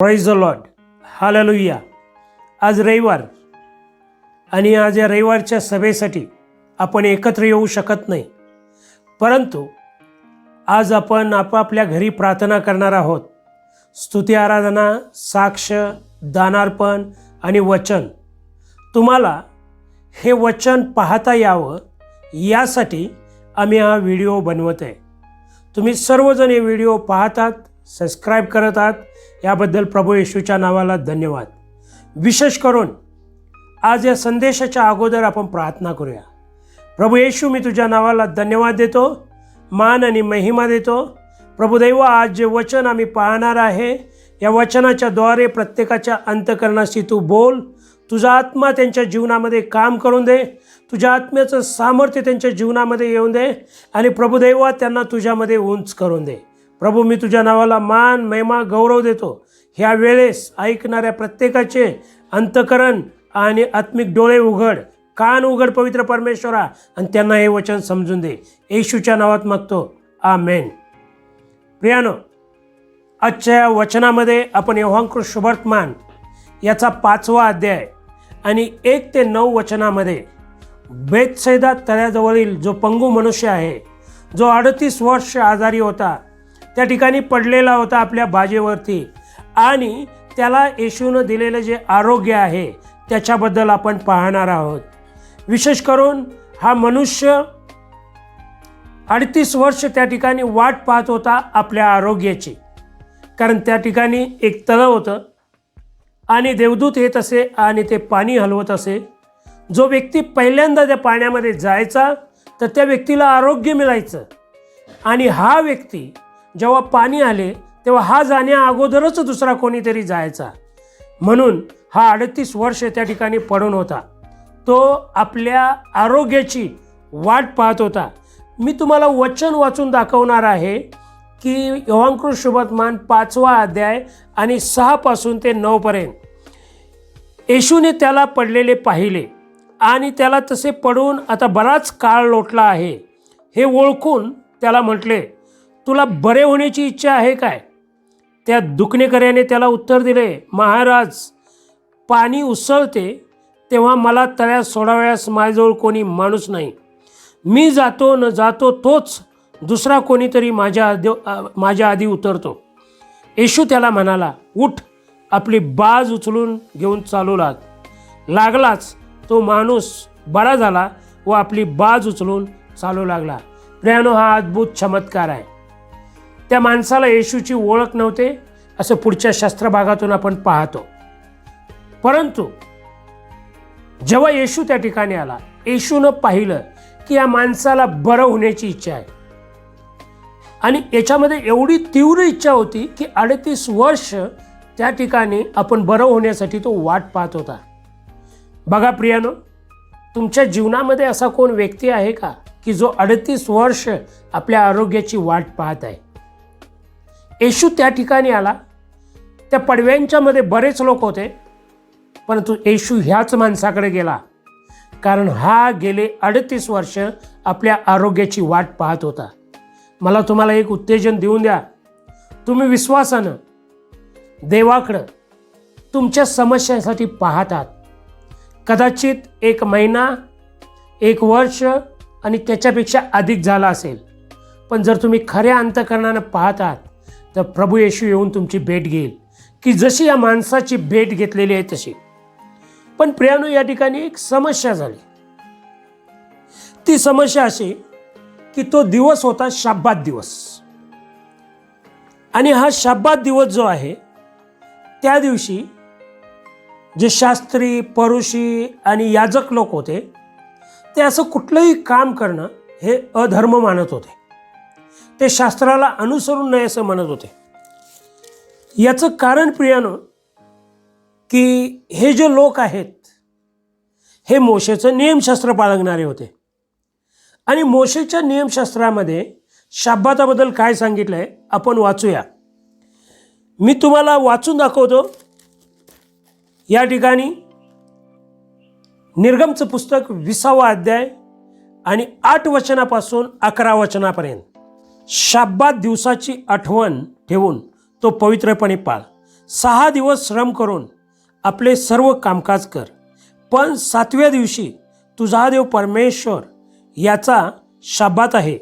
Price the Lord, hallelujah. आज रविवार आणि आज या रविवारच्या सभेसाठी आपण एकत्र येऊ शकत नाही, परंतु आज आपण आपापल्या घरी प्रार्थना करणार आहोत। स्तुती, आराधना, साक्ष, दानार्पण आणि वचन तुम्हाला हे वचन पाहता यावं यासाठी आम्ही हा व्हिडिओ बनवत आहे। तुम्ही सर्वजण हे व्हिडिओ पाहतात, सबस्क्राईब करत आहात, याबद्दल प्रभू येशूच्या नावाला धन्यवाद। विशेष करून आज या संदेशाच्या अगोदर आपण प्रार्थना करूया। प्रभू येशू, मी तुझ्या नावाला धन्यवाद देतो, मान आणि महिमा देतो। प्रभू दैव, आज जे वचन आम्ही पाहणार आहे, या वचनाच्या द्वारे प्रत्येकाच्या अंतःकरणाशी तू बोल। तुझा आत्मा त्यांच्या जीवनामध्ये काम करून दे, तुझ्या आत्म्याचं सामर्थ्य त्यांच्या जीवनामध्ये येऊन दे आणि प्रभू दैव त्यांना तुझ्यामध्ये उंच करून दे। प्रभू, मी तुझ्या नावाला मान, महिमा, गौरव देतो। ह्या वेळेस ऐकणाऱ्या प्रत्येकाचे अंतःकरण आणि आत्मिक डोळे उघड, कान उघड पवित्र परमेश्वरा, आणि त्यांना हे वचन समजून दे। येशूच्या नावात मागतो, आमेन। प्रियानो, आजच्या वचनामध्ये आपण योहानकृत सुवर्तमान याचा 5वा अध्याय आणि 1 ते 9 वचनामध्ये बेतसैदा तळ्याजवळील जो पंगू मनुष्य आहे, जो 38 वर्ष आजारी होता, त्या ठिकाणी पडलेला होता आपल्या बाजेवरती, आणि त्याला येशूनं दिलेलं जे आरोग्य आहे त्याच्याबद्दल आपण पाहणार आहोत। विशेष करून हा मनुष्य 38 वर्ष त्या ठिकाणी वाट पाहत होता आपल्या आरोग्याची, कारण त्या ठिकाणी एक तळं होतं आणि देवदूत येत असे आणि ते पाणी हलवत असे। जो व्यक्ती पहिल्यांदा त्या पाण्यामध्ये जायचा तर त्या व्यक्तीला आरोग्य मिळायचं, आणि हा व्यक्ती जेव्हा पाणी आले तेव्हा हा जाण्या अगोदरच दुसरा कोणीतरी जायचा, म्हणून हा 38 वर्ष त्या ठिकाणी पडून होता। तो आपल्या आरोग्याची वाट पाहत होता। मी तुम्हाला वचन वाचून दाखवणार आहे की योहानकृत सुवर्तमान 5वा अध्याय आणि 6 पासून ते 9 पर्यंत येशूने त्याला पडलेले पाहिले आणि त्याला तसे पडून आता बराच काळ लोटला आहे हे ओळखून त्याला म्हटले, तुला बरे होण्याची इच्छा आहे काय? त्या दुखणेकऱ्याने त्याला उत्तर दिले, महाराज, पाणी उसळते तेव्हा मला तळ्यात सोडावयास माझ्याजवळ कोणी माणूस नाही। मी जातो न जातो तोच दुसरा कोणीतरी माझ्या आधी उतरतो। येशू त्याला म्हणाला, उठ, आपली बाज उचलून घेऊन चालू लाग। लागलाच तो माणूस बरा झाला व आपली बाज उचलून चालू लागला। प्रियानो, हा अद्भुत चमत्कार आहे। त्या माणसाला येशूची ओळख नव्हते असं पुढच्या शास्त्रभागातून आपण पाहतो, परंतु जेव्हा येशू त्या ठिकाणी आला, येशूनं पाहिलं की या माणसाला बरं होण्याची इच्छा आहे, आणि याच्यामध्ये एवढी तीव्र इच्छा होती की 38 वर्ष त्या ठिकाणी आपण बरं होण्यासाठी तो वाट पाहत होता। बघा प्रियानो, तुमच्या जीवनामध्ये असा कोण व्यक्ती आहे का की जो 38 वर्ष आपल्या आरोग्याची वाट पाहत आहे? येशू त्या ठिकाणी आला, त्या पडव्यांच्या मध्ये बरेच लोक होते, परंतु येशू ह्याच माणसाकडे गेला, कारण हा गेले 38 वर्ष आपल्या आरोग्याची वाट पाहत होता। मला तुम्हाला एक उत्तेजन देऊन द्या, तुम्ही विश्वासानं देवाकडं तुमच्या समस्यांसाठी पाहतात। कदाचित 1 महिना, 1 वर्ष आणि त्याच्यापेक्षा अधिक झाला असेल, पण जर तुम्ही खऱ्या अंतःकरणानं पाहतात तर प्रभू येशू येऊन तुमची भेट घेईल, की जशी या माणसाची भेट घेतलेली आहे तशी। पण प्रियानो, या ठिकाणी एक समस्या झाली। ती समस्या अशी की तो दिवस होता शब्बात दिवस, आणि हा शब्बात दिवस जो आहे त्या दिवशी जे शास्त्री, परुषी आणि याजक लोक होते ते असं कुठलंही काम करणं हे अधर्म मानत होते। ते शास्त्राला अनुसरून नये असं म्हणत होते। याचं कारण प्रियानो की हे जे लोक आहेत हे मोशेचं नियमशास्त्र बाळगणारे होते, आणि मोशेच्या नियमशास्त्रामध्ये शब्बाताबद्दल काय सांगितलंय आपण वाचूया। मी तुम्हाला वाचून दाखवतो। या ठिकाणी निर्गमचं पुस्तक 20वा अध्याय आणि 8 वचनापासून 11 वचनापर्यंत, शब्बात दिवसाची आठवण ठेवून तो पवित्रपणे पाळ। 6 दिवस श्रम करून आपले सर्व कामकाज कर, पण 7व्या दिवशी तुझा देव परमेश्वर याचा शब्बात आहे,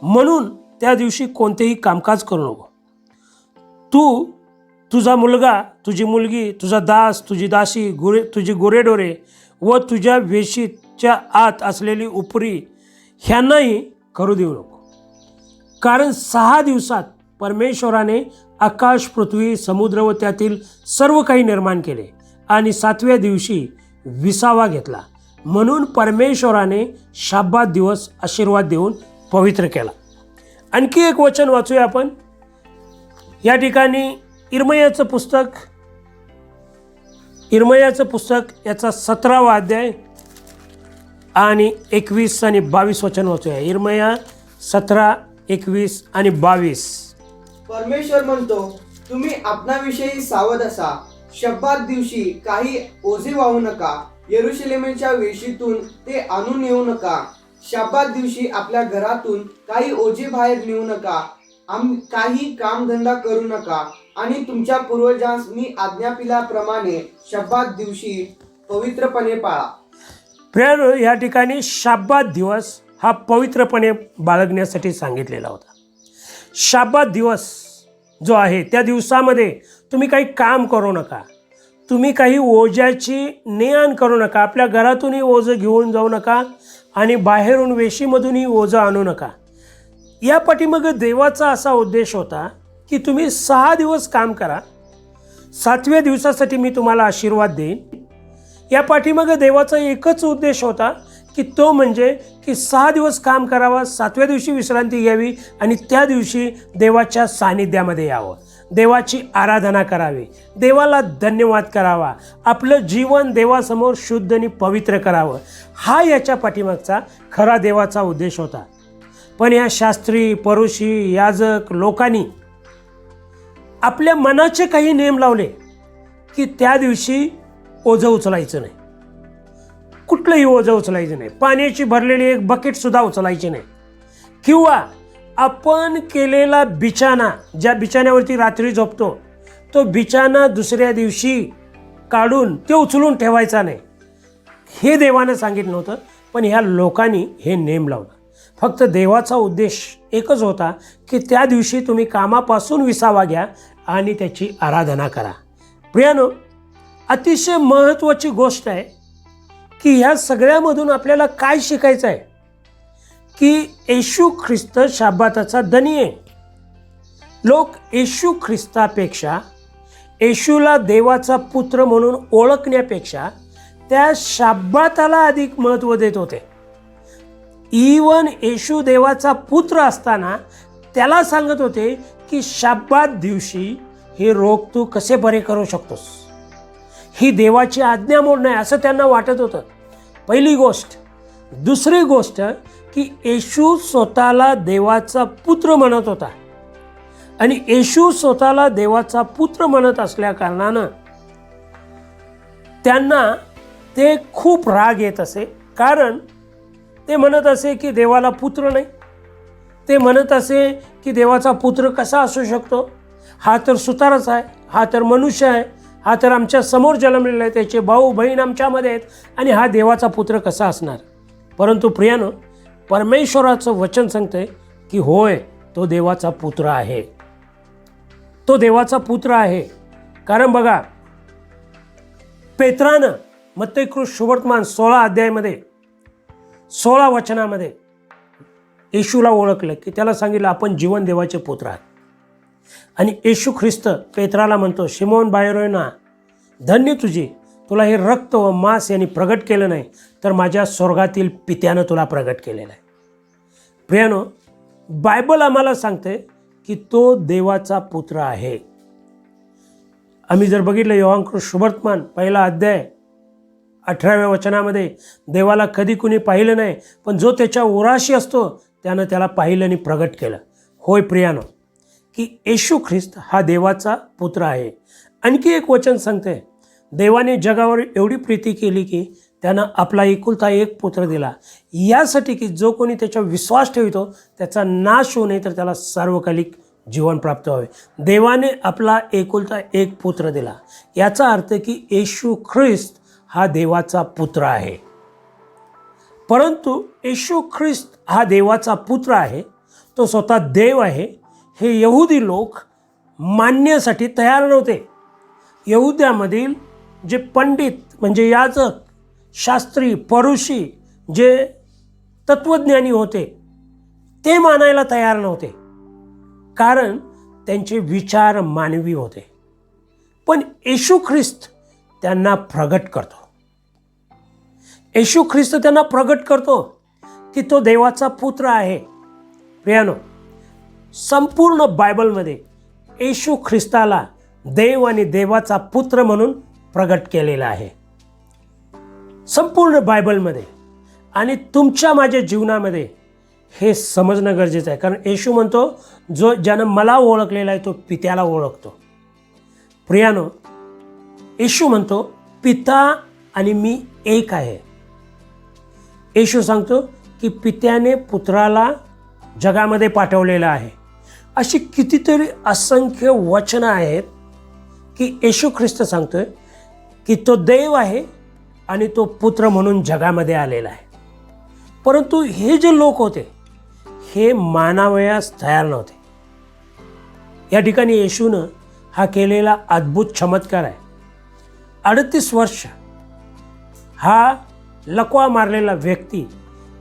म्हणून त्या दिवशी कोणतेही कामकाज करू नको. तू, तुझा मुलगा, तुझी मुलगी, तुझा दास, तुझी दासी, तुझी गुरेढोरे व तुझ्या वेशीच्या आत असलेली उपरी ह्यांनाही करू देऊ नको. कारण 6 दिवसात परमेश्वराने आकाश, पृथ्वी, समुद्र व त्यातील सर्व काही निर्माण केले आणि 7व्या दिवशी विसावा घेतला. म्हणून परमेश्वराने शब्बात दिवस आशीर्वाद देऊन पवित्र केला. आणखी एक वचन वाचूया आपण. या ठिकाणी इर्मयाचं पुस्तक याचा 17वा अध्याय आणि 21 आणि 22 वचन वाचूया. इर्मया 17, 21 आणि 22. परमेश्वर म्हणतो, तुम्ही आपणाविषयी सावध असा. शब्बात दिवशी काही ओझे वाहू नका. यरुशलेमच्या वेशीतून ते आणून येऊ नका. शब्बात दिवशी आपल्या घरातून काही ओझे बाहेर नेऊ नका. काही कामधंदा करू नका. आणि तुमच्या पूर्वजांस मी आज्ञा दिल्याप्रमाणे शब्बात दिवशी पवित्रपणे पाळा. प्रिय, या ठिकाणी शब्बात दिवस हा पवित्रपणे बाळगण्यासाठी सांगितलेला होता. शब्बात दिवस जो आहे त्या दिवसामध्ये तुम्ही काही काम करू नका. तुम्ही काही ओझ्याची ने-आण करू नका. आपल्या घरातूनही ओझं घेऊन जाऊ नका आणि बाहेरून वेशीमधूनही ओझं आणू नका. या पाठीमागे देवाचा असा उद्देश होता की तुम्ही 6 दिवस काम करा, 7व्या दिवसासाठी मी तुम्हाला आशीर्वाद देईन. या पाठीमागे देवाचा एकच उद्देश होता की तो म्हणजे की 6 दिवस काम करावं, 7व्या दिवशी विश्रांती घ्यावी आणि त्या दिवशी देवाच्या सानिध्यामध्ये यावं, देवाची आराधना करावी, देवाला धन्यवाद करावा, आपलं जीवन देवासमोर शुद्ध आणि पवित्र करावं. हा याच्या पाठीमागचा खरा देवाचा उद्देश होता. पण या शास्त्री, परुषी, याजक लोकांनी आपल्या मनाचे काही नियम लावले की त्या दिवशी ओझं उचलायचं नाही, कुठलंही ओझं उचलायचं नाही, पाण्याची भरलेली एक बकेटसुद्धा उचलायची नाही, किंवा आपण केलेला बिछाना, ज्या बिछाण्यावरती रात्री झोपतो, तो बिछाना दुसऱ्या दिवशी काढून ते उचलून ठेवायचा नाही. हे देवानं सांगितलं नव्हतं, पण ह्या लोकांनी हे नेम लावलं. फक्त देवाचा उद्देश एकच होता की त्या दिवशी तुम्ही कामापासून विसावा घ्या आणि त्याची आराधना करा. प्रियानो, अतिशय महत्त्वाची गोष्ट आहे की ह्या सगळ्यामधून आपल्याला काय शिकायचं आहे की येशू ख्रिस्त शब्बाताचा धनी आहे. लोक येशू ख्रिस्तापेक्षा, येशूला देवाचा पुत्र म्हणून ओळखण्यापेक्षा त्या शब्बाताला अधिक महत्त्व देत होते. इवन येशू देवाचा पुत्र असताना त्याला सांगत होते की शब्बात दिवशी हे रोग तू कसे बरे करू शकतोस, ही देवाची आज्ञा मोडणं आहे असं त्यांना वाटत होतं. पहिली गोष्ट. दुसरी गोष्ट की येशू स्वतःला देवाचा पुत्र म्हणत होता आणि येशू स्वतःला देवाचा पुत्र म्हणत असल्या कारणानं त्यांना ते खूप राग येत असे. कारण ते म्हणत असे की देवाला पुत्र नाही. ते म्हणत असे की देवाचा पुत्र कसा असू शकतो, हा तर सुतारच आहे, हा तर मनुष्य आहे, हा तर आमच्या समोर जन्मलेला आहे, त्याचे भाऊ बहीण आमच्यामध्ये आहेत आणि हा देवाचा पुत्र कसा असणार. परंतु प्रियानो, परमेश्वराचं वचन सांगतंय की होय, तो देवाचा पुत्र आहे, तो देवाचा पुत्र आहे. कारण बघा, पेत्रानं मत्तेकृत सुवर्तमान 16 अध्यायामध्ये 16 वचनामध्ये येशूला ओळखलं की त्याला सांगितलं आपण जीवन देवाचे पुत्र आहात. आणि येशू ख्रिस्त पेत्राला म्हणतो, शिमोन बायरोना, धन्य तुझी, तुला हे रक्त व मांस यांनी प्रगट केलं नाही, तर माझ्या स्वर्गातील पित्यानं तुला प्रगट केलेलं आहे. प्रियानो, बायबल आम्हाला सांगते की तो देवाचा पुत्र आहे. आम्ही जर बघितलं योहानकृत सुवर्तमान 1 अध्याय 18व्या वचनामध्ये, देवाला कधी कुणी पाहिलं नाही, पण जो त्याच्या उराशी असतो त्यानं त्याला पाहिलं आणि प्रगट केलं. होय प्रियानो, की येशू ख्रिस्त हा देवाचा पुत्र आहे. आणखी एक वचन सांगते, देवाने जगावर एवढी प्रीती केली की त्यानं आपला एकुलता एक पुत्र दिला, यासाठी की जो कोणी त्याच्यावर विश्वास ठेवतो त्याचा नाश होऊ नये, तर त्याला सार्वकालिक जीवन प्राप्त व्हावे. देवाने आपला एकुलता एक पुत्र दिला. याचा अर्थ की येशू ख्रिस्त हा देवाचा पुत्र आहे. परंतु येशू ख्रिस्त हा देवाचा पुत्र आहे, तो स्वतः देव आहे, हे यहुदी लोक मानण्यासाठी तयार नव्हते. यहुद्यामधील जे पंडित म्हणजे याजक, शास्त्री, परुषी, जे तत्त्वज्ञानी होते ते मानायला तयार नव्हते, कारण त्यांचे विचार मानवी होते. पण येशू ख्रिस्त त्यांना प्रगट करतो. येशू ख्रिस्त त्यांना प्रगट करतो की तो देवाचा पुत्र आहे. प्रियानो, संपूर्ण बायबलमध्ये येशू ख्रिस्ताला देव आणि देवाचा पुत्र म्हणून प्रगट केलेला आहे. संपूर्ण बायबलमध्ये आणि तुमच्या माझ्या जीवनामध्ये हे समजणं गरजेचं आहे. कारण येशू म्हणतो, जो ज्यानं मला ओळखलेला आहे तो पित्याला ओळखतो. प्रियानो, येशू म्हणतो पिता आणि मी एक आहे. येशू सांगतो की पित्याने पुत्राला जगामध्ये पाठवलेलं आहे. अशी कितीतरी असंख्य वचनं आहेत की येशू ख्रिस्त सांगतोय की तो देव आहे आणि तो पुत्र म्हणून जगामध्ये आलेला आहे. परंतु हे जे लोक होते हे मानावयास तयार नव्हते. या ठिकाणी येशूनं हा केलेला अद्भुत चमत्कार आहे. 38 वर्ष हा लकवा मारलेला व्यक्ती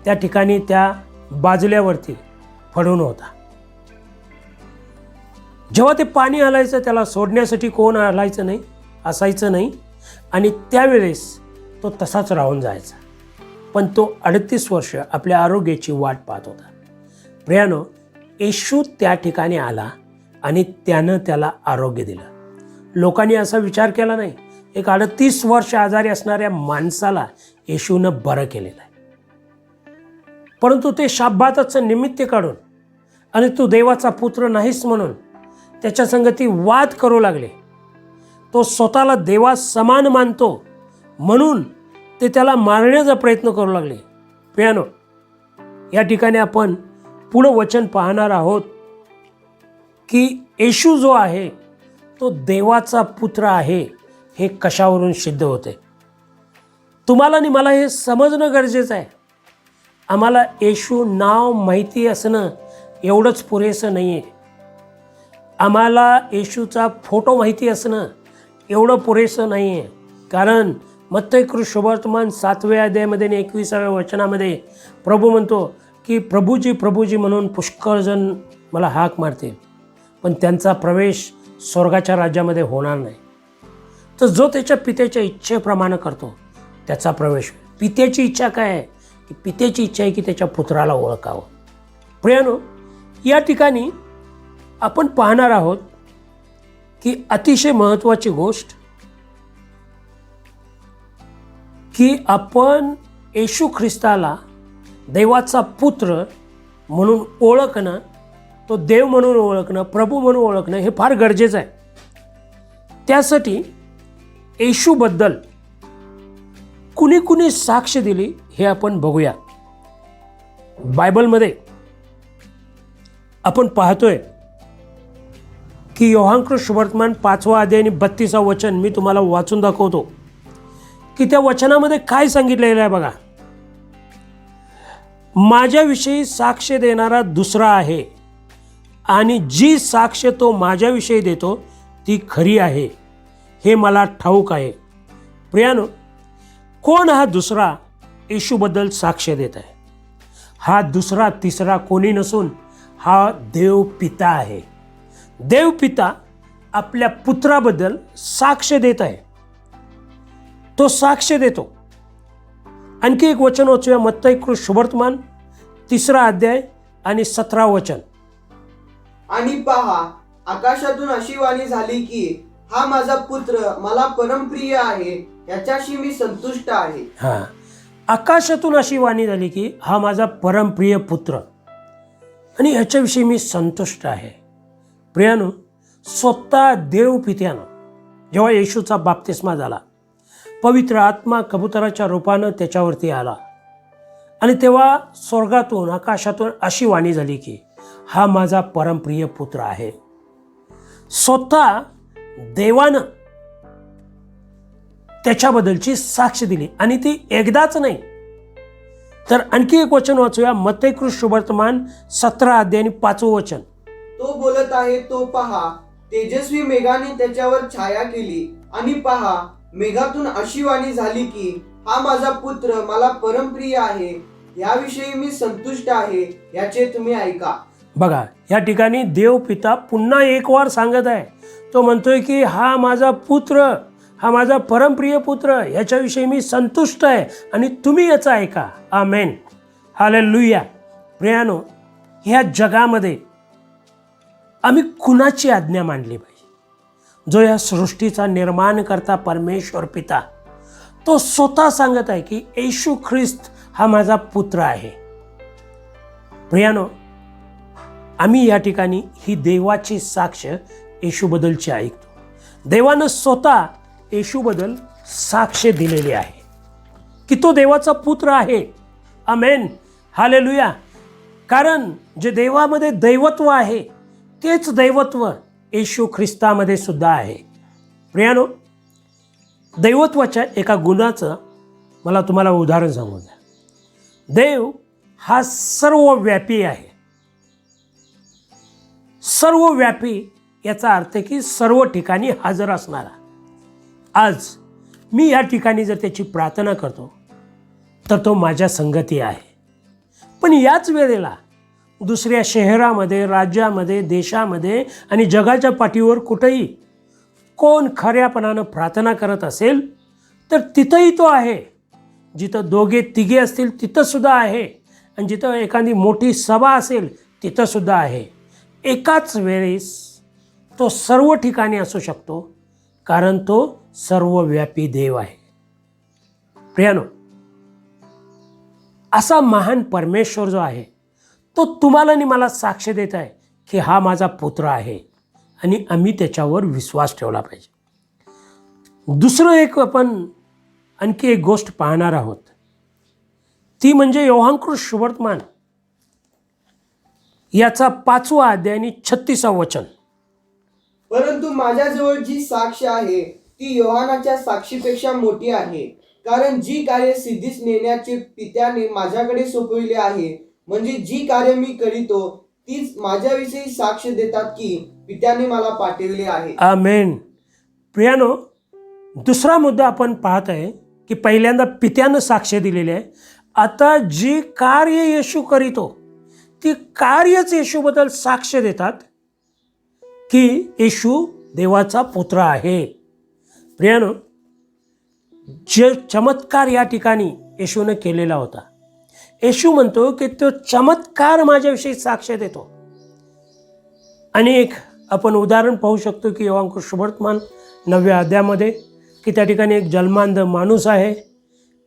त्या ठिकाणी त्या बाजल्यावरती पडून होता. जेव्हा ते पाणी हलायचं त्याला सोडण्यासाठी कोण हलायचं नाही, असायचं नाही, आणि त्यावेळेस तो तसाच राहून जायचा. पण तो 38 वर्ष आपल्या आरोग्याची वाट पाहत होता. प्रियानो, येशू त्या ठिकाणी आला आणि त्यानं त्याला आरोग्य दिलं. लोकांनी असा विचार केला नाही, एक 38 वर्ष आजारी असणाऱ्या माणसाला येशूनं बरं केलेलं आहे. परंतु ते शाब्बाताचं निमित्त काढून आणि तू देवाचा पुत्र नाहीस म्हणून त्याच्या संगती वाद करू लागले. तो स्वतःला देवा समान मानतो म्हणून ते त्याला मारण्याचा प्रयत्न करू लागले. प्रियानो, या ठिकाणी आपण पुढं वचन पाहणार आहोत की येशू जो आहे तो देवाचा पुत्र आहे. हे कशावरून सिद्ध होते? तुम्हाला आणि मला हे समजणं गरजेचं आहे. आम्हाला येशू नाव माहिती असणं एवढंच पुरेसं नाही आहे. आम्हाला येशूचा फोटो माहिती असणं एवढं पुरेसं नाही आहे. कारण मत्ती शुभवर्तमान 7व्या अध्यायामध्ये आणि 21व्या वचनामध्ये प्रभू म्हणतो की प्रभूजी प्रभूजी म्हणून पुष्कळ जण मला हाक मारतील, पण त्यांचा प्रवेश स्वर्गाच्या राज्यामध्ये होणार नाही. तर जो त्याच्या पित्याच्या इच्छेप्रमाणे करतो त्याचा प्रवेश. पित्याची इच्छा काय आहे? की पित्याची इच्छा आहे की त्याच्या पुत्राला ओळखावं. प्रियानो, या ठिकाणी आपण पाहणार आहोत की अतिशय महत्त्वाची गोष्ट की आपण येशू ख्रिस्ताला देवाचा पुत्र म्हणून ओळखणं, तो देव म्हणून ओळखणं, प्रभू म्हणून ओळखणं हे फार गरजेचं आहे. त्यासाठी येशूबद्दल कुणी कुणी साक्ष दिली हे आपण बघूया. बायबलमध्ये आपण पाहतोय की योहानकृत शुभवर्तमान 5वा अध्याय आणि 32वा वचन मी तुम्हाला वाचून दाखवतो की त्या वचनामध्ये काय सांगितलेलं आहे बघा. माझ्याविषयी साक्ष देणारा दुसरा आहे आणि जी साक्ष तो माझ्याविषयी देतो ती खरी आहे, हे मला ठाऊक आहे. प्रियानो, कोण हा दुसरा येशूबद्दल साक्ष देत आहे? हा दुसरा तिसरा कोणी नसून हा देव पिता आहे. देव पिता आपल्या पुत्राबद्दल साक्ष देत आहे. तो साक्ष देतो. आणखी एक वचन वाचूया. मत्ती शुभवर्तमान 3रा अध्याय आणि 17वा वचन. आणि पहा, आकाशातून अशी वाणी झाली की हा माझा पुत्र मला परमप्रिय आहे, याच्याशी मी संतुष्ट आहे. हा, आकाशातून अशी वाणी झाली की हा माझा परमप्रिय पुत्र आणि ह्याच्याविषयी मी संतुष्ट आहे. प्रियानो, स्वतः देव पित्यानं जेव्हा येशूचा बाप्तिस्मा झाला, पवित्र आत्मा कबुतराच्या रूपानं त्याच्यावरती आला आणि तेव्हा स्वर्गातून आकाशातून अशी वाणी झाली की हा माझा परमप्रिय पुत्र आहे. स्वतः देवानं त्याच्याबद्दलची साक्ष दिली आणि ती एकदाच नाही, तर आणखी एक वचन वाचूया. मत्तेकृत शुभवर्तमान 17 अध्याय आणि 5वं वचन. तो बोलत आहे तो पहा, तेजस्वी मेघाने त्याच्यावर छाया केली आणि पहा, मेघातून अशी वाणी झाली की हा माझा पुत्र मला परमप्रिय आहे, याविषयी मी संतुष्ट आहे, याचे तुम्ही ऐका. बघा, या ठिकाणी देव पिता पुन्हा एक वार सांगत आहे. तो म्हणतोय की हा माझा पुत्र, हा माझा परमप्रिय पुत्र, याच्याविषयी मी संतुष्ट आहे आणि तुम्ही याचं ऐका. आमेन, हालेलुया. प्रियानो, ह्या जगामध्ये आम्ही कुणाची आज्ञा मानली पाहिजे? जो या सृष्टीचा निर्माण करता परमेश्वर पिता, तो स्वतः सांगत आहे की येशू ख्रिस्त हा माझा पुत्र आहे. प्रियानो, आम्ही या ठिकाणी ही देवाची साक्ष येशूबद्दलची ऐकतो. देवानं स्वतः येशूबद्दल साक्ष दिलेली आहे की तो देवाचा पुत्र आहे. आमेन, हालेलुया. कारण जे देवामध्ये दैवत्व आहे तेच दैवत्व येशू ख्रिस्तामध्ये सुद्धा आहे. प्रियानो, दैवत्वाच्या एका गुणाचं मला तुम्हाला उदाहरण सांगू द्या. देव हा सर्वव्यापी आहे. सर्वव्यापी याचा अर्थ की सर्व ठिकाणी हजर असणारा. आज मी या ठिकाणी जर त्याची प्रार्थना करतो तर तो माझ्या संगती आहे. पण याच वेळेला दुसऱ्या शहरामध्ये, राज्यामध्ये, देशामध्ये आणि जगाच्या पाठीवर कुठेही कोण खऱ्यापणानं प्रार्थना करत असेल तर तिथंही तो आहे. जिथं दोघे तिघे असतील तिथंसुद्धा आहे आणि जिथं एखादी मोठी सभा असेल तिथंसुद्धा आहे. एकाच वेळेस तो सर्व ठिकाणी असू शकतो, कारण तो सर्वव्यापी देव आहे. प्रियानो, असा महान परमेश्वर जो आहे तो तुम्हाला आणि मला साक्ष देत आहे की हा माझा पुत्र आहे आणि आम्ही त्याच्यावर विश्वास ठेवला पाहिजे. दुसरं एक आपण आणखी एक गोष्ट पाहणार आहोत, ती म्हणजे योहानकृत शुभवर्तमान याचा 5वा अध्याय आणि 36वा वचन. परंतु माझ्याजवळ जी साक्ष आहे ती योहानाच्या साक्षीपेक्षा मोठी आहे, कारण जी कार्य सिद्धीस नेण्याचे पित्याने माझ्याकडे सोपविले आहे, म्हणजे जी कार्य मी करीतो तीच माझ्याविषयी साक्ष देतात की पित्याने मला पाठविले आहे. आमेन. प्रियानो, दुसरा मुद्दा आपण पाहत आहे की पहिल्यांदा पित्यानं साक्ष दिलेली आहे. आता जी कार्य येशू करीतो ती कार्यच येशूबद्दल साक्ष देतात की येशू देवाचा पुत्र आहे. प्रियानो, जे चमत्कार या ठिकाणी येशूने केलेला होता, येशू म्हणतो की तो चमत्कार माझ्याविषयी साक्ष देतो. आणि एक आपण उदाहरण पाहू शकतो की योहानकृत शुभवर्तमान 9व्या अध्यायामध्ये की त्या ठिकाणी एक जन्मांध माणूस आहे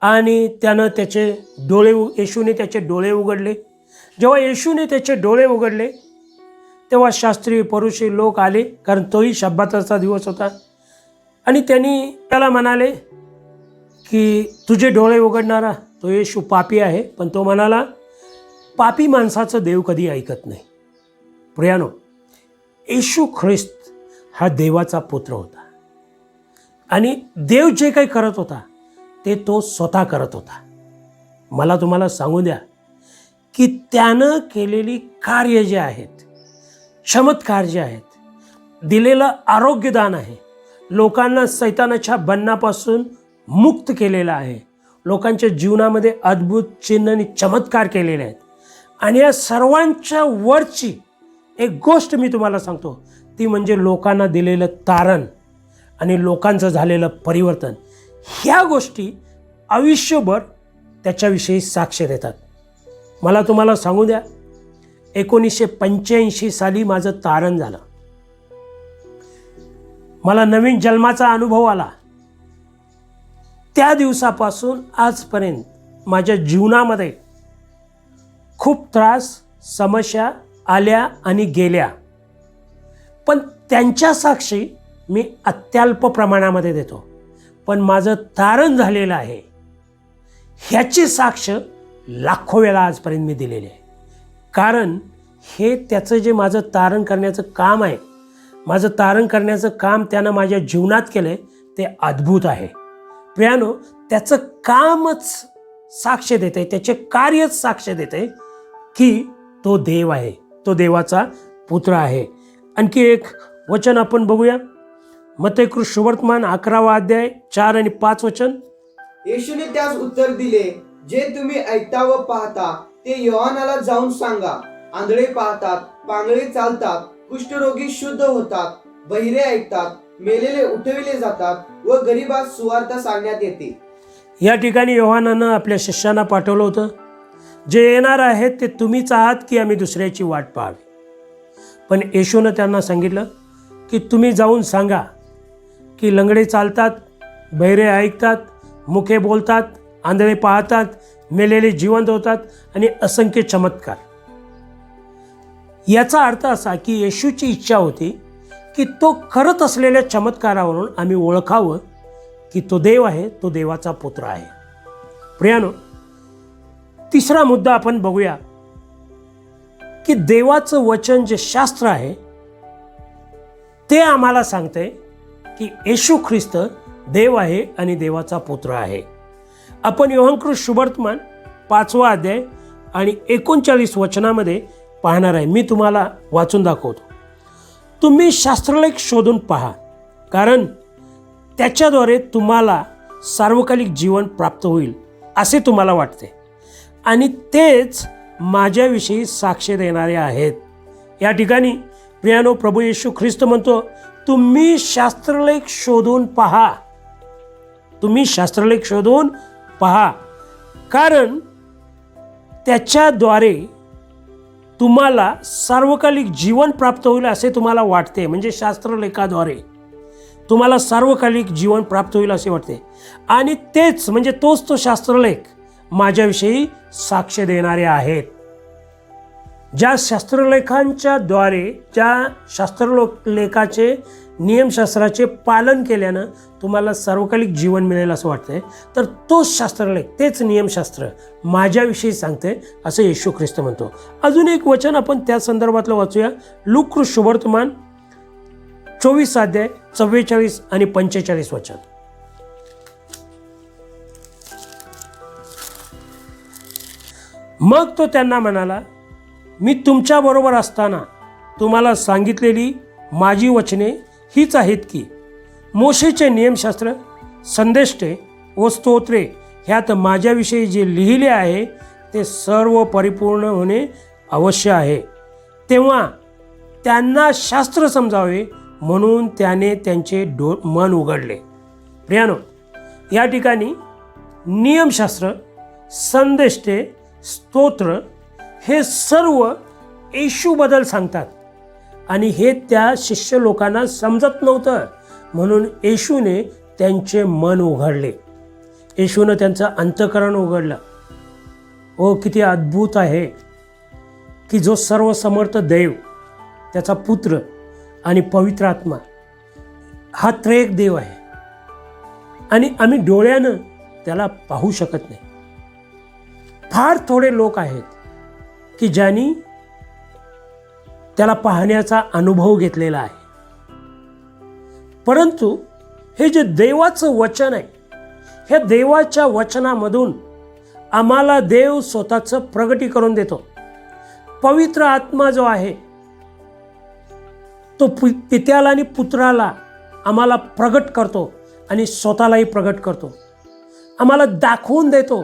आणि त्यानं त्याचे डोळे, येशूने त्याचे डोळे उघडले. जेव्हा येशूने त्याचे डोळे उघडले तेव्हा शास्त्री परुषी लोक आले, कारण तोही शब्बाताचा दिवस होता, आणि त्यांनी त्याला म्हणाले की तुझे डोळे उघडणारा तो येशू पापी आहे. पण तो म्हणाला, पापी माणसाचं देव कधी ऐकत नाही. प्रियानो, येशू ख्रिस्त हा देवाचा पुत्र होता आणि देव जे काही करत होता ते तो स्वतः करत होता. मला तुम्हाला सांगू द्या की त्यानं केलेली कार्य जे आहेत, चमत्कार जे आहेत, दिलेलं आरोग्यदान आहे, लोकांना सैतानाच्या बंधनापासून मुक्त केलेलं आहे, लोकांच्या जीवनामध्ये अद्भुत चिन्ह आणि चमत्कार केलेले आहेत. आणि या सर्वांच्या वरची एक गोष्ट मी तुम्हाला सांगतो, ती म्हणजे लोकांना दिलेलं तारण आणि लोकांचं झालेलं परिवर्तन. ह्या गोष्टी आयुष्यभर त्याच्याविषयी साक्ष देतात. मला तुम्हाला सांगू द्या, 1985 साली माझं तारण झालं. मला नवीन जन्माचा अनुभव आला. त्या दिवसापासून आजपर्यंत माझ्या जीवनामध्ये खूप त्रास, समस्या आल्या आणि गेल्या, पण त्यांच्या साक्षी मी अत्यल्प प्रमाणामध्ये देतो. पण माझं तारण झालेलं आहे ह्याची साक्ष लाखो वेळा आजपर्यंत मी दिलेली आहे. कारण हे त्याचं जे माझं तारण करण्याचं काम आहे, माझं तारण करण्याचं काम त्यानं माझ्या जीवनात केलं आहे, ते अद्भुत आहे. प्रियानो, त्याचं कामच साक्ष देत आहे, त्याचे कार्यच साक्ष देत आहे की तो देव आहे, तो देवाचा पुत्र आहे. आणखी एक वचन आपण बघूया. मत्तेकृत सुवर्तमान 11वा अध्याय 4 आणि 5 वचन. येशूने त्यास उत्तर दिले, जे तुम्ही ऐकता व पाहता ते योहानाला जाऊन सांगा. आंधळे पाहतात, पांगळे चालतात, कुष्ठरोगी शुद्ध होतात, बहिरे ऐकतात, मेलेले उठविले जातात व गरिबास सुवार्ता सांगण्यात येते. या ठिकाणी योहानानं आपल्या शिष्यांना पाठवलं होतं, जे येणार आहेत ते तुम्हीच आहात की आम्ही दुसऱ्याची वाट पाहावी. पण येशूनं त्यांना सांगितलं की तुम्ही जाऊन सांगा की लंगडे चालतात, बहिरे ऐकतात, मुके बोलतात, आंधळे पाहतात, मेलेले जिवंत होतात आणि असंख्य चमत्कार. याचा अर्थ असा की येशूची इच्छा होती की तो करत असलेल्या चमत्कारावरून आम्ही ओळखावं की तो देव आहे, तो देवाचा पुत्र आहे. प्रियानो, तिसरा मुद्दा आपण बघूया की देवाचं वचन जे शास्त्र आहे ते आम्हाला सांगते की येशू ख्रिस्त देव आहे आणि देवाचा पुत्र आहे. आपण योहानकृत सुवर्तमान 5वा अध्याय आणि 39 वचनामध्ये पाहणार आहे. मी तुम्हाला वाचून दाखवतो. तुम्ही शास्त्रलेख शोधून पहा, कारण त्याच्याद्वारे तुम्हाला सार्वकालिक जीवन प्राप्त होईल असे तुम्हाला वाटते, आणि तेच माझ्याविषयी साक्ष देणारे आहेत. या ठिकाणी प्रियानो, प्रभू येशू ख्रिस्त म्हणतो, तुम्ही शास्त्रलेख शोधून पहा, तुम्ही शास्त्रलेख शोधून पहा, कारण त्याच्याद्वारे तुम्हाला सार्वकालिक जीवन प्राप्त होईल असे तुम्हाला वाटते. म्हणजे शास्त्रलेखाद्वारे तुम्हाला सार्वकालिक जीवन प्राप्त होईल असे वाटते, आणि तेच म्हणजे तोच तो शास्त्रलेख माझ्याविषयी साक्ष देणारे आहेत. ज्या शास्त्रलेखांच्या द्वारे, ज्या शास्त्रलेखाचे नियमशास्त्राचे पालन केल्यानं तुम्हाला सार्वकालिक जीवन मिळेल असं वाटतंय, तर तोच शास्त्रलेख, तेच नियमशास्त्र माझ्याविषयी सांगते असं येशू ख्रिस्त म्हणतो. अजून एक वचन आपण त्या संदर्भातलं वाचूया. लूका सुवर्तमान 24 अध्याय 44 आणि 45 वचन. मग तो त्यांना म्हणाला, मी तुमच्याबरोबर असताना तुम्हाला सांगितलेली माझी वचने हीच आहेत की मोशेचे नियमशास्त्र, संदेष्टे व स्तोत्रे ह्यात माझ्याविषयी जे लिहिले आहे ते सर्व परिपूर्ण होणे अवश्य आहे. तेव्हा त्यांना शास्त्र समजावे म्हणून त्याने त्यांचे मन उघडले. प्रियानो, या ठिकाणी नियमशास्त्र, संदेष्टे, स्तोत्र हे सर्व येशूबद्दल सांगतात, आणि हे त्या शिष्य लोकांना समजत नव्हतं, म्हणून येशूने त्यांचे मन उघडले, येशूनं त्यांचं अंतःकरण उघडलं. ओ, किती अद्भुत आहे की जो सर्वसमर्थ देव, त्याचा पुत्र आणि पवित्र आत्मा हा त्रिएक देव आहे, आणि आम्ही डोळ्यानं त्याला पाहू शकत नाही. फार थोडे लोक आहेत की ज्यांनी त्याला पाहण्याचा अनुभव घेतलेला आहे. परंतु हे जे देवाचं वचन आहे, ह्या देवाच्या वचनामधून आम्हाला देव स्वतःचं प्रगटीकरण देतो. पवित्र आत्मा जो आहे तो पित्याला आणि पुत्राला आम्हाला प्रगट करतो आणि स्वतःलाही प्रगट करतो, आम्हाला दाखवून देतो.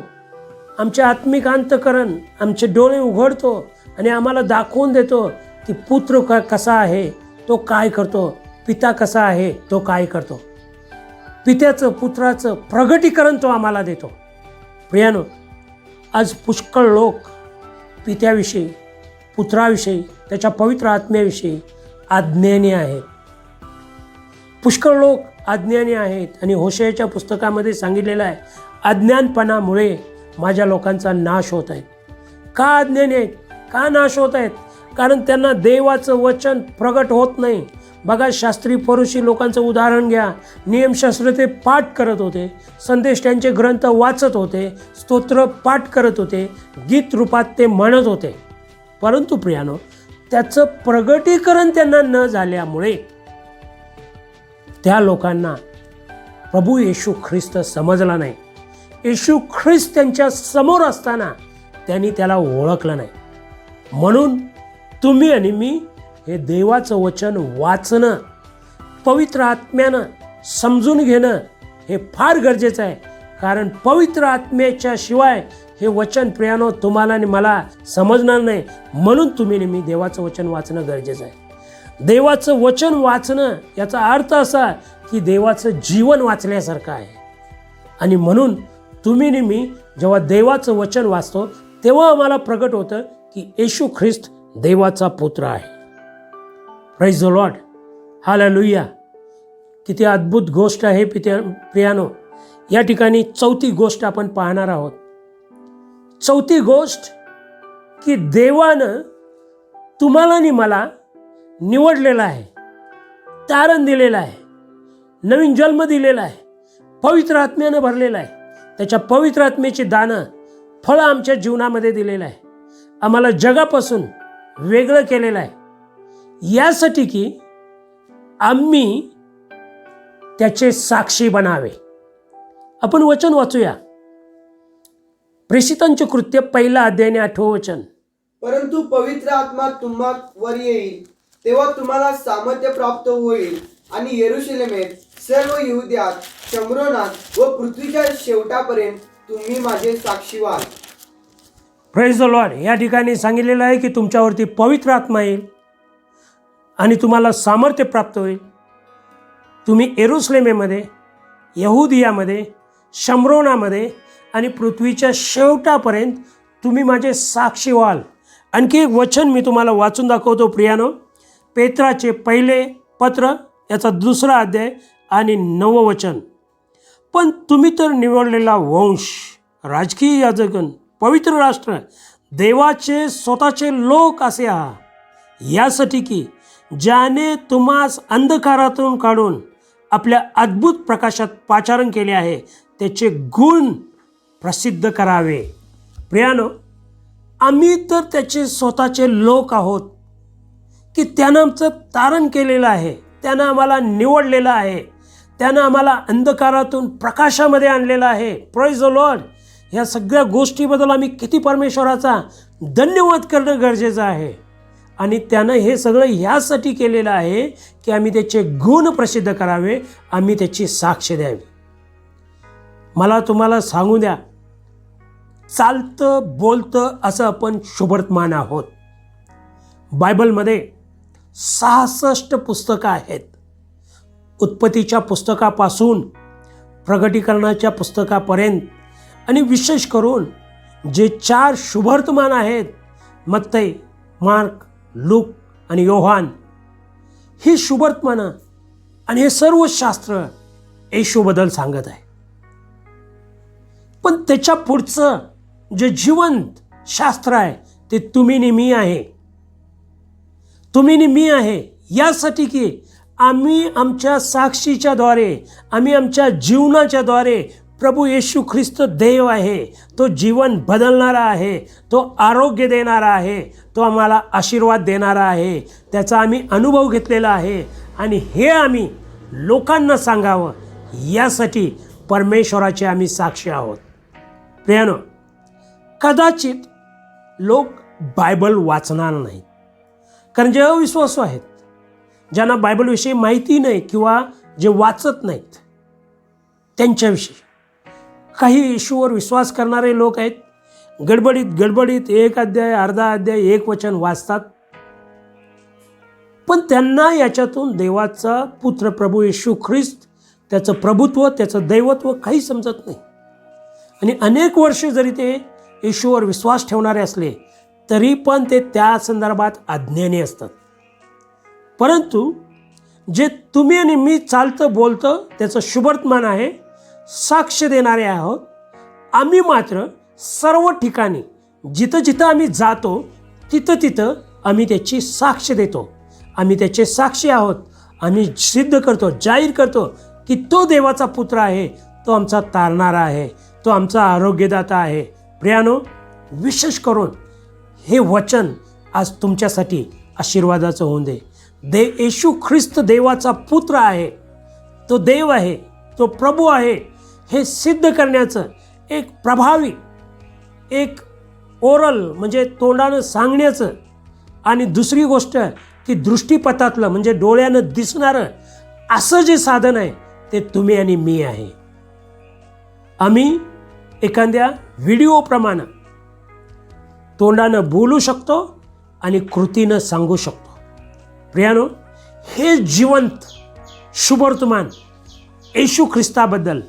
आमचे आत्मिक अंतःकरण, आमचे डोळे उघडतो आणि आम्हाला दाखवून देतो की पुत्र कसा आहे, तो काय करतो, पिता कसा आहे, तो काय करतो. पित्याचं, पुत्राचं प्रगटीकरण तो आम्हाला देतो. प्रियानो, आज पुष्कळ लोक पित्याविषयी, पुत्राविषयी, त्याच्या पवित्र आत्म्याविषयी अज्ञानी आहेत. पुष्कळ लोक अज्ञानी आहेत, आणि होशेयाच्या पुस्तकामध्ये सांगितलेलं आहे, अज्ञानपणामुळे माझ्या लोकांचा नाश होत आहे. का अज्ञानी आहेत, का नाश होत आहेत? कारण त्यांना देवाचं वचन प्रगट होत नाही. बघा, शास्त्री फरोशी लोकांचं उदाहरण घ्या. नियमशास्त्र ते पाठ करत होते, संदेश त्यांचे ग्रंथ वाचत होते, स्तोत्र पाठ करत होते, गीत रूपात ते म्हणत होते. परंतु प्रियानो, त्याचं प्रगटीकरण त्यांना न झाल्यामुळे त्या लोकांना प्रभू येशू ख्रिस्त समजला नाही. येशू ख्रिस्त त्यांच्या समोर असताना त्यांनी त्याला ओळखलं नाही. म्हणून तुम्ही आणि मी हे देवाचं वचन वाचणं, पवित्र आत्म्यानं समजून घेणं हे फार गरजेचं आहे. कारण पवित्र आत्म्याच्या शिवाय हे वचन प्रियानो तुम्हाला आणि मला समजणार नाही. म्हणून तुम्ही आणि मी देवाचं वचन वाचणं गरजेचं आहे. देवाचं वचन वाचणं याचा अर्थ असा की देवाचं जीवन वाचल्यासारखं आहे. आणि म्हणून तुम्ही आणि मी जेव्हा देवाचं वचन वाचतो तेव्हा आम्हाला प्रगट होतं की येशू ख्रिस्त देवाचा पुत्र आहे. Praise the Lord, hallelujah. किती अद्भुत गोष्ट आहे प्रियानो. या ठिकाणी चौथी गोष्ट आपण पाहणार आहोत. चौथी गोष्ट की देवानं तुम्हाला आणि मला निवडलेला आहे, तारण दिलेला आहे, नवीन जन्म दिलेला आहे, पवित्र आत्म्यानं भरलेला आहे. त्याच्या पवित्र आत्म्याची दानं फळं आमच्या जीवनामध्ये दिलेलं आहे. आम्हाला जगापासून वेगळं केलेलं आहे यासाठी की आम्ही त्याचे साक्षी बनावे. आपण वचन वाचूया. प्रेषितांचे कृत्य 1 अध्याय 8 वचन. परंतु पवित्र आत्मा तुम्हावर येईल तेव्हा तुम्हाला सामर्थ्य प्राप्त होईल आणि यरूशलेमेत, सर्व यहुद्यात, शमरोनात व पृथ्वीच्या शेवटापर्यंत तुम्ही माझे साक्षी व्हाल. Praise the Lord. या ठिकाणी सांगितलेलं आहे की तुमच्यावरती पवित्र आत्मा येईल आणि तुम्हाला सामर्थ्य प्राप्त होईल. तुम्ही यरूशलेमेमध्ये, यहुदियामध्ये, शमरोनामध्ये आणि पृथ्वीच्या शेवटापर्यंत तुम्ही माझे साक्षी व्हाल. आणखी एक वचन मी तुम्हाला वाचून दाखवतो प्रियानो. पेत्राचे 1 पत्र याचा 2 अध्याय आणि 9 वचन. पण तुम्ही तर निवडलेला वंश, राजकीय याजकगण, पवित्र राष्ट्र, देवाचे स्वतःचे लोक असे आहात, यासाठी की ज्याने तुम्हास अंधकारातून काढून आपल्या अद्भुत प्रकाशात पाचारण केले आहे त्याचे गुण प्रसिद्ध करावे. प्रियानो, आम्ही तर त्याचे स्वतःचे लोक आहोत की त्यानं आमचं तारण केलेलं आहे, त्यानं आम्हाला निवडलेलं आहे, त्यानं आम्हाला अंधकारातून प्रकाशामध्ये आणलेलं आहे. Praise the Lord. ह्या सगळ्या गोष्टीबद्दल आम्ही किती परमेश्वराचा धन्यवाद करणं गरजेचं आहे. आणि त्यानं हे सगळं ह्यासाठी केलेलं आहे की आम्ही त्याचे गुण प्रसिद्ध करावे, आम्ही त्याची साक्ष द्यावी. मला तुम्हाला सांगू द्या, चालतं बोलतं असं आपण शुभवर्तमान आहोत. बायबलमध्ये 66 पुस्तकं आहेत. उत्पत्तीच्या पुस्तकापासून प्रगटीकरणाच्या पुस्तकापर्यंत आणि विशेष करून जे 4 शुभवर्तमान आहेत, मत्तई, मार्क, लूक आणि योहान, ही शुभवर्तमानं आणि हे सर्व शास्त्र येशूबद्दल सांगत आहे. पण त्याच्या पुढचं जे जिवंत शास्त्र आहे ते तुम्ही आणि मी आहे. तुम्ही आणि मी आहे यासाठी की आम्ही आमच्या साक्षीच्या द्वारे, आम्ही आमच्या जीवनाच्या द्वारे प्रभू येशू ख्रिस्त देव आहे, तो जीवन बदलणारा आहे, तो आरोग्य देणारा आहे, तो आम्हाला आशीर्वाद देणारा आहे, त्याचा आम्ही अनुभव घेतलेला आहे. आणि हे आम्ही लोकांना सांगावं यासाठी परमेश्वराचे आम्ही साक्षी आहोत. प्रियानो, कदाचित लोक बायबल वाचणार नाहीत, कारण जे अविश्वासू आहेत, ज्यांना बायबलविषयी माहिती नाही किंवा जे वाचत नाहीत, त्यांच्याविषयी काही येशूवर विश्वास करणारे लोक आहेत. गडबडीत 1 अध्याय, अर्धा अध्याय, 1 वचन वाचतात, पण त्यांना याच्यातून देवाचा पुत्र प्रभू येशू ख्रिस्त, त्याचं प्रभुत्व, त्याचं दैवत्व काही समजत नाही. आणि अनेक वर्ष जरी ते येशूवर विश्वास ठेवणारे असले तरी पण ते त्या संदर्भात अज्ञानी असतात. परंतु जे तुम्ही आणि मी चालतं बोलतं त्याचं शुभवर्तमान आहे, साक्ष देणारे आहोत. आम्ही मात्र सर्व ठिकाणी जिथं जिथं आम्ही जातो तिथं आम्ही त्याची साक्ष देतो. आम्ही त्याचे साक्षी आहोत. आम्ही सिद्ध करतो, जाहीर करतो की तो देवाचा पुत्र आहे, तो आमचा तारणारा आहे, तो आमचा आरोग्यदाता आहे. प्रियानो, विशेष करून हे वचन आज तुमच्यासाठी आशीर्वादाचं होऊन दे. येशू ख्रिस्त देवाचा पुत्र आहे, तो देव आहे, तो प्रभू आहे, हे सिद्ध करण्याचं एक प्रभावी, एक ओरल म्हणजे तोंडानं सांगण्याचं, आणि दुसरी गोष्ट की दृष्टीपथातलं म्हणजे डोळ्यानं दिसणारं असं जे साधन आहे ते तुम्ही आणि मी आहे. आम्ही एखाद्या व्हिडिओप्रमाणे तोंडानं बोलू शकतो आणि कृतीनं सांगू शकतो. प्रियानो, हे जिवंत शुभवर्तमान येशू ख्रिस्ताबद्दल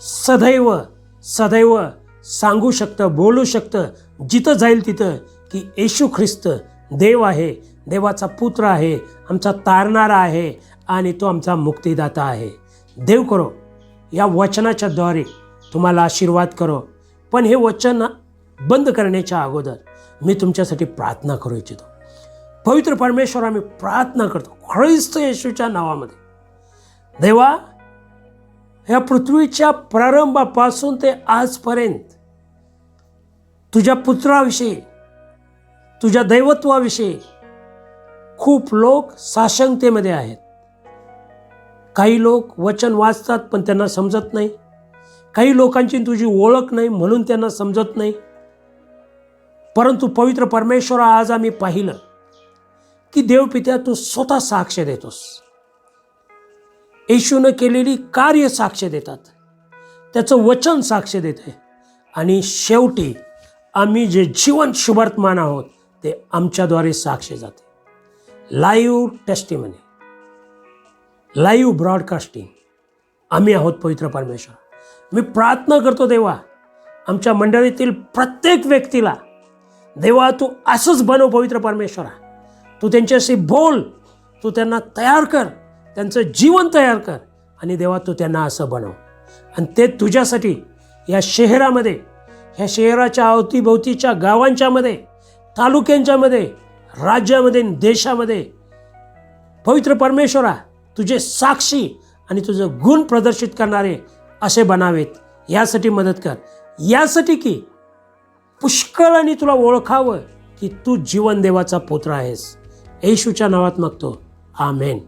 सदैव सदैव सांगू शकतं, बोलू शकतं जिथं जाईल तिथं की येशू ख्रिस्त देव आहे, देवाचा पुत्र आहे, आमचा तारणारा आहे आणि तो आमचा मुक्तिदाता आहे. देव करो या वचनाच्या द्वारे तुम्हाला आशीर्वाद करो. पण हे वचन बंद करण्याच्या अगोदर मी तुमच्यासाठी प्रार्थना करू इच्छितो. पवित्र परमेश्वर, आम्ही प्रार्थना करतो ख्रिस्त येशूच्या नावामध्ये. देवा, ह्या पृथ्वीच्या प्रारंभापासून ते आजपर्यंत तुझ्या पुत्राविषयी, तुझ्या दैवत्वाविषयी खूप लोक साशंकतेमध्ये आहेत. काही लोक वचन वाचतात पण त्यांना समजत नाही. काही लोकांची तुझी ओळख नाही म्हणून त्यांना समजत नाही. परंतु पवित्र परमेश्वर, आज आम्ही पाहिलं की देवपित्या तू स्वतः साक्ष देतोस. येशूनं केलेली कार्य साक्ष देतात, त्याचं वचन साक्ष देते, आणि शेवटी आम्ही जे जीवन शुभवर्तमान आहोत ते आमच्याद्वारे साक्ष जाते. लाईव्ह टेस्टिमनी, लाईव्ह ब्रॉडकास्टिंग आम्ही आहोत. पवित्र परमेश्वर, मी प्रार्थना करतो देवा, आमच्या मंडळीतील प्रत्येक व्यक्तीला देवा तू असंच बनव. पवित्र परमेश्वरा, तू त्यांच्याशी बोल, तू त्यांना तयार कर, त्यांचं जीवन तयार कर, आणि देवा तू त्यांना असं बनव. आणि ते तुझ्यासाठी या शहरामध्ये, ह्या शहराच्या अवतीभोवतीच्या गावांच्यामध्ये, तालुक्यांच्यामध्ये, राज्यामध्ये, देशामध्ये पवित्र परमेश्वरा तुझे साक्षी आणि तुझं गुण प्रदर्शित करणारे असे बनावेत. यासाठी मदत कर, यासाठी की पुष्कळाने तुला ओळखावं की तू जीवन देवाचा पुत्र आहेस. येशूच्या नावात मागतो, आमेन.